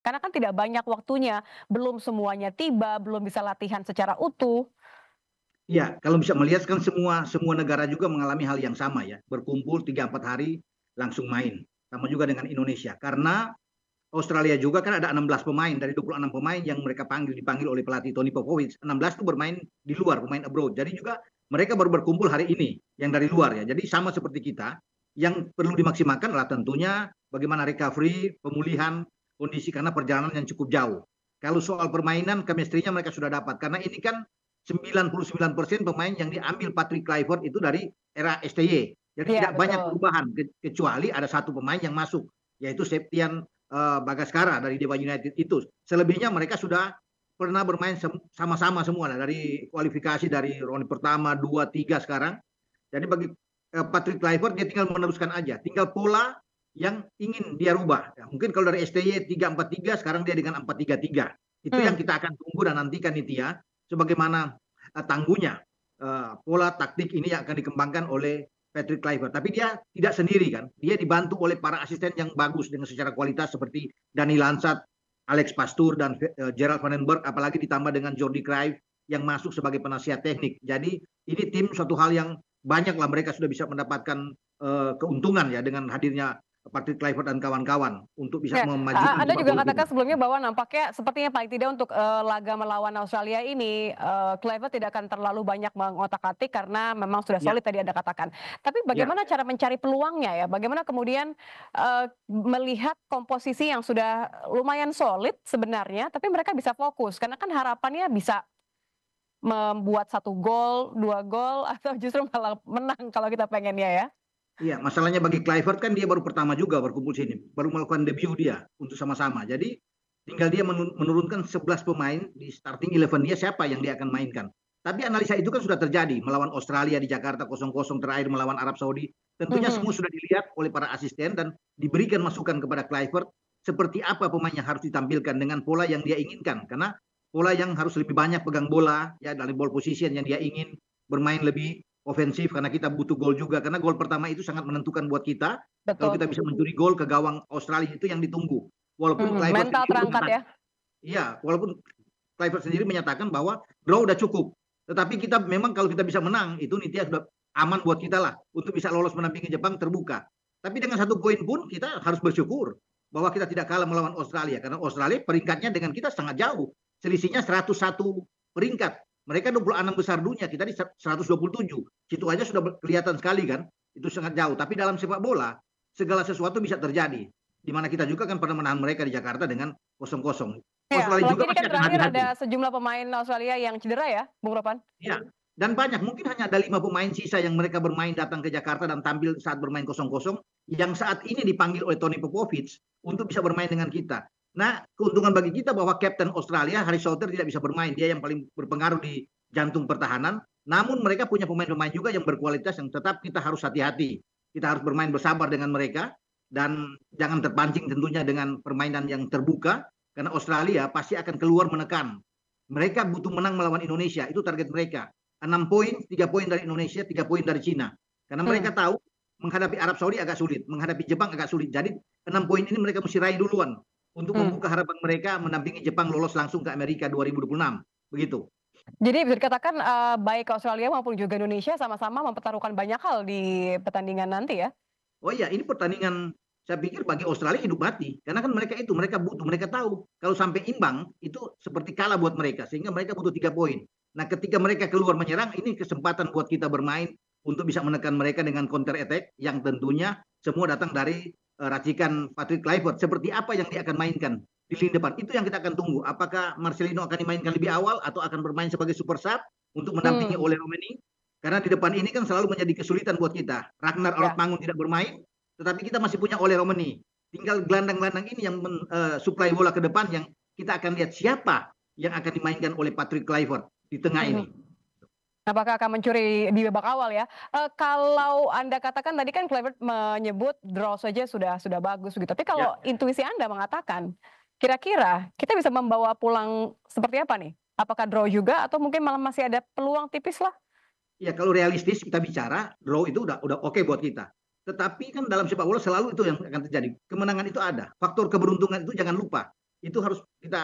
Karena kan tidak banyak waktunya, belum semuanya tiba, belum bisa latihan secara utuh. Iya, kalau bisa melihat kan semua semua negara juga mengalami hal yang sama ya, berkumpul 3 4 hari langsung main. Sama juga dengan Indonesia. Karena Australia juga kan ada 16 pemain dari 26 pemain yang mereka dipanggil oleh pelatih Tony Popovich. 16 itu bermain di luar, pemain abroad. Jadi juga mereka baru berkumpul hari ini yang dari luar ya. Jadi sama seperti kita, yang perlu dimaksimalkan adalah tentunya bagaimana recovery, pemulihan kondisi karena perjalanan yang cukup jauh. Kalau soal permainan, chemistry-nya mereka sudah dapat karena ini kan 99% pemain yang diambil Patrick Kluivert itu dari era STY. Jadi Iya, tidak banyak betul. perubahan kecuali ada satu pemain yang masuk yaitu Septian Bagaskara dari Dewa United itu. Selebihnya mereka sudah pernah bermain sama-sama semua lah, dari kualifikasi dari ronde pertama, dua, tiga sekarang. Jadi bagi Patrick Kluivert dia tinggal meneruskan aja, tinggal pola yang ingin dia rubah. Ya, mungkin kalau dari STY 3-4-3 sekarang dia dengan 4-3-3. Itu yang Hmm. kita akan tunggu dan nantikan Nitya sebagaimana tangguhnya pola taktik ini yang akan dikembangkan oleh Patrick Kluivert. Tapi dia tidak sendiri kan. Dia dibantu oleh para asisten yang bagus dengan secara kualitas seperti Dani Lansat, Alex Pastur dan Gerald Vandenberg, apalagi ditambah dengan Jordi Cruyff yang masuk sebagai penasihat teknik. Jadi ini tim suatu hal yang banyak lah mereka sudah bisa mendapatkan keuntungan ya dengan hadirnya Patrick Kluivert dan kawan-kawan untuk bisa Ya, memajukan Anda sepak juga bola kita. katakan sebelumnya bahwa nampaknya sepertinya paling tidak untuk, laga melawan Australia ini, Kluivert tidak akan terlalu banyak mengotak-atik karena memang sudah Ya, solid tadi Anda katakan. Tapi ya. bagaimana cara mencari peluangnya ya? Bagaimana kemudian, melihat komposisi yang sudah lumayan solid sebenarnya, tapi mereka bisa fokus? Karena kan harapannya bisa membuat 1 gol, 2 gol, atau justru malah menang kalau kita pengennya ya. Iya, masalahnya bagi Kluivert kan dia baru pertama juga berkumpul sini, baru melakukan debut dia untuk sama-sama. Jadi tinggal dia menurunkan 11 pemain di starting 11 dia siapa yang dia akan mainkan. Tapi analisa itu kan sudah terjadi melawan Australia di Jakarta 0-0 terakhir melawan Arab Saudi. Tentunya Mhm. semua sudah dilihat oleh para asisten dan diberikan masukan kepada Kluivert seperti apa pemain yang harus ditampilkan dengan pola yang dia inginkan. Karena pola yang harus lebih banyak pegang bola ya dari ball position yang dia ingin bermain lebih ofensif karena kita butuh gol juga karena gol pertama itu sangat menentukan buat kita. Kalau Betul. kita bisa mencuri gol ke gawang Australia itu yang ditunggu. Walaupun Mhm, Kluivert mental sendiri terangkat ya. menyatakan, iya, walaupun Kluivert sendiri menyatakan bahwa draw udah cukup. Tetapi kita memang kalau kita bisa menang itu Nitya sudah aman buat kita lah untuk bisa lolos mendampingi Jepang terbuka. Tapi dengan 1 poin pun kita harus bersyukur bahwa kita tidak kalah melawan Australia karena Australia peringkatnya dengan kita sangat jauh. Selisihnya 101 peringkat. Mereka 26 besar dunia, kita di 127. Situ aja sudah kelihatan sekali kan, itu sangat jauh. Tapi dalam sepak bola, segala sesuatu bisa terjadi. Di mana kita juga kan pernah menahan mereka di Jakarta dengan 0-0. Iya, Australia apalagi juga ini pasti kan akan terakhir ada hati-hati. sejumlah pemain Australia yang cedera ya, Bung Ropan? Ya, dan banyak, mungkin hanya ada 5 pemain sisa yang mereka bermain datang ke Jakarta dan tampil saat bermain 0-0, yang saat ini dipanggil oleh Tony Popovich untuk bisa bermain dengan kita. Nah, keuntungan bagi kita bahwa Kapten Australia, Harry Souter tidak bisa bermain. Dia yang paling berpengaruh di jantung pertahanan. Namun mereka punya pemain-pemain juga yang berkualitas yang tetap kita harus hati-hati. Kita harus bermain bersabar dengan mereka dan jangan terpancing tentunya dengan permainan yang terbuka karena Australia pasti akan keluar menekan. Mereka butuh menang melawan Indonesia, itu target mereka. 6 poin, 3 poin dari Indonesia, 3 poin dari Cina. Karena Hmm. mereka tahu menghadapi Arab Saudi agak sulit, menghadapi Jepang agak sulit. Jadi 6 poin ini mereka mesti raih duluan untuk Hmm. membuka harapan mereka mendampingi Jepang lolos langsung ke Amerika 2026. Begitu. Jadi bisa dikatakan, baik Australia maupun juga Indonesia sama-sama mempertaruhkan banyak hal di pertandingan nanti ya? Oh iya, ini pertandingan saya pikir bagi Australia hidup mati. Karena kan mereka itu, mereka butuh, mereka tahu. Kalau sampai imbang, itu seperti kalah buat mereka. Sehingga mereka butuh 3 poin. Nah ketika mereka keluar menyerang, ini kesempatan buat kita bermain untuk bisa menekan mereka dengan counter attack yang tentunya semua datang dari racikan Patrick Kluivert. Seperti apa yang dia akan mainkan di lini depan. Itu yang kita akan tunggu. Apakah Marcelino akan dimainkan lebih awal atau akan bermain sebagai super sub untuk mendampingi Hmm. Ole Romeni. Karena di depan ini kan selalu menjadi kesulitan buat kita. Ragnar Ya. Mangun tidak bermain, tetapi kita masih punya Ole Romeni. Tinggal gelandang-gelandang ini yang supply bola ke depan yang kita akan lihat siapa yang akan dimainkan oleh Patrick Kluivert di tengah Mhm. ini. Apakah akan mencuri di babak awal ya? Kalau Anda katakan tadi kan Kluivert menyebut draw saja sudah bagus gitu, tapi kalau Ya, intuisi Anda mengatakan, kira-kira kita bisa membawa pulang seperti apa nih? Apakah draw juga atau mungkin malah masih ada peluang tipis lah? ya kalau realistis kita bicara, draw itu udah oke buat kita. Tetapi kan dalam sepak bola selalu itu yang akan terjadi. Kemenangan itu ada. Faktor keberuntungan itu jangan lupa. Itu harus kita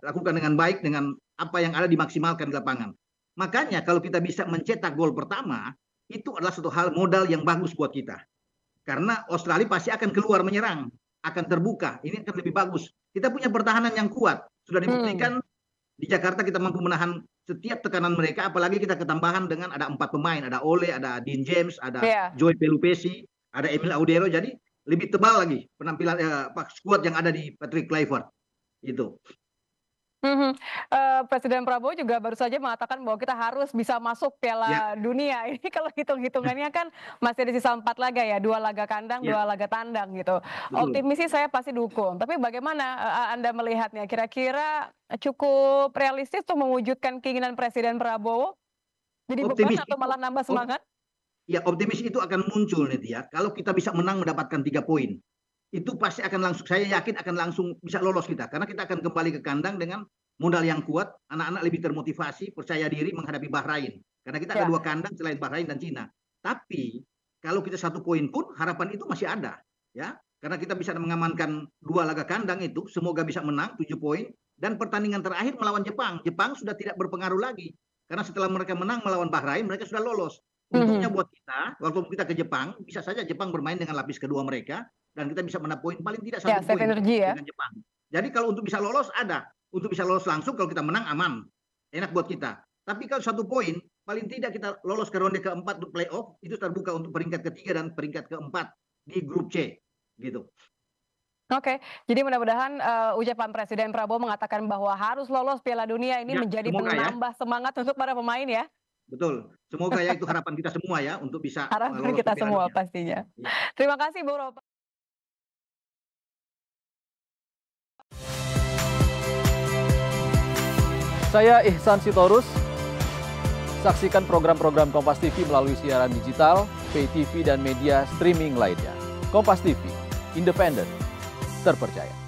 lakukan dengan baik, dengan apa yang ada dimaksimalkan di lapangan. Makanya kalau kita bisa mencetak gol pertama, itu adalah satu hal modal yang bagus buat kita. Karena Australia pasti akan keluar menyerang, akan terbuka. Ini akan lebih bagus. Kita punya pertahanan yang kuat. Sudah dibuktikan di Jakarta kita mampu menahan setiap tekanan mereka, apalagi kita ketambahan dengan ada 4 pemain, ada Ole, ada Dean James, ada Joey Pelupesi, ada Emil Audero, jadi lebih tebal lagi penampilan skuad yang ada di Patrick Kluivert. Itu. Presiden Prabowo juga baru saja mengatakan bahwa kita harus bisa masuk Piala Dunia. Ini kalau hitung-hitungannya kan masih ada sisa 4 laga ya, 2 laga kandang, 2 laga tandang gitu. Optimis sih saya pasti dukung. Tapi bagaimana Anda melihatnya? Kira-kira cukup realistis untuk mewujudkan keinginan Presiden Prabowo? Jadi beban atau malah nambah semangat? Ya, optimis itu akan muncul nih ya. Kalau kita bisa menang mendapatkan 3 poin. Itu pasti akan langsung, saya yakin akan langsung bisa lolos kita, karena kita akan kembali ke kandang dengan modal yang kuat, anak-anak lebih termotivasi, percaya diri menghadapi Bahrain, karena kita ada 2 kandang selain Bahrain dan Cina. Tapi kalau kita 1 poin pun harapan itu masih ada, ya, karena kita bisa mengamankan 2 laga kandang itu, semoga bisa menang 7 poin, dan pertandingan terakhir melawan Jepang sudah tidak berpengaruh lagi, karena setelah mereka menang melawan Bahrain, mereka sudah lolos. Untungnya buat kita, waktu kita ke Jepang, bisa saja Jepang bermain dengan lapis kedua mereka, dan kita bisa menang poin paling tidak 1 poin dengan Jepang. Jadi kalau untuk bisa lolos ada, untuk bisa lolos langsung kalau kita menang aman, enak buat kita. Tapi kalau 1 poin paling tidak kita lolos ke ronde keempat untuk playoff, itu terbuka untuk peringkat ketiga dan peringkat keempat di grup C, gitu. Oke, jadi mudah-mudahan ucapan Presiden Prabowo mengatakan bahwa harus lolos Piala Dunia ini menjadi penambah semangat untuk para pemain ya. Betul, semoga ya itu harapan kita semua ya untuk bisa harapan kita semua pastinya. Terima kasih Bung Ropan. Saya Ihsan Sitorus. Saksikan program-program Kompas TV melalui siaran digital, pay TV, dan media streaming lainnya. Kompas TV, independen, terpercaya.